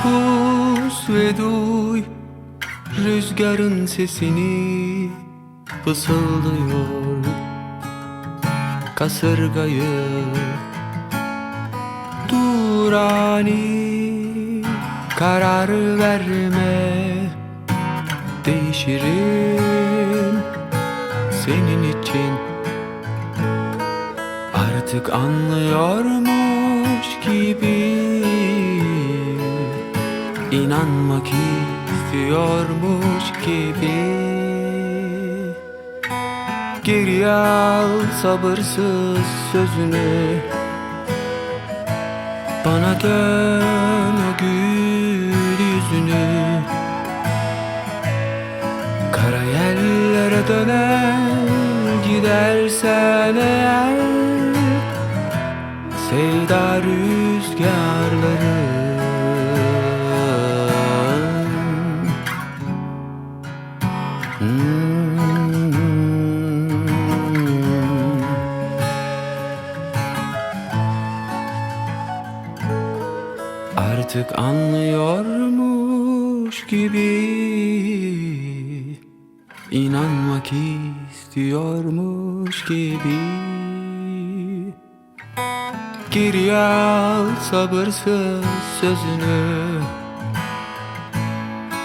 Pus ve duy rüzgarın sesini, fısıldıyor kasırgayı. Dur ani, karar verme, değişirim senin için. Artık anlıyormuş gibi, inanmak istiyormuş gibi. Geri al sabırsız sözünü, bana dön o gül yüzünü. Kara yerlere döner gidersen eğer, sevda rüzgarları. Artık anlıyormuş gibi, inanmak istiyormuş gibi. Geri al sabırsız sözünü,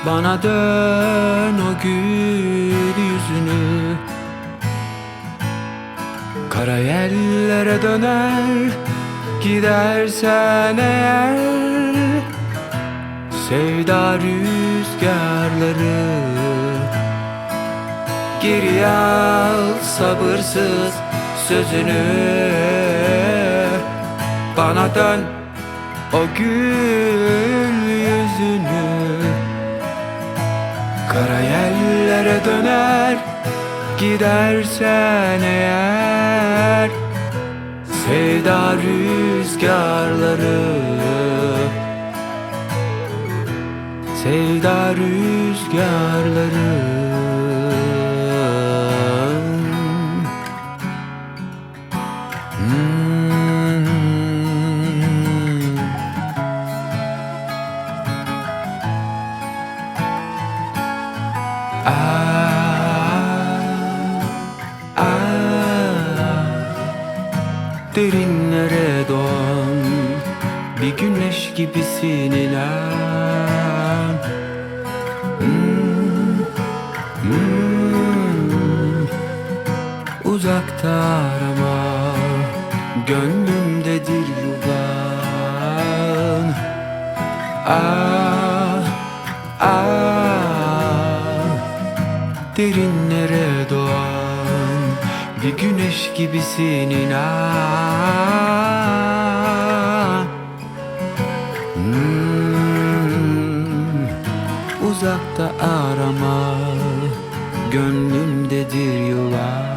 bana dön o gül yüzünü. Kara yerlere döner gidersen eğer, sevda rüzgarları. Geri al sabırsız sözünü, bana dön o gül yüzünü. Kara yerlere döner gidersen eğer, sevda rüzgarları. Sevda rüzgarları. Derinlere don, bir güneş gibisin inan. Uzakta arama, gönlümdedir yuvan. Derinlere doğan bir güneş gibisin inan. Uzakta arama, gönlümdedir yuvan.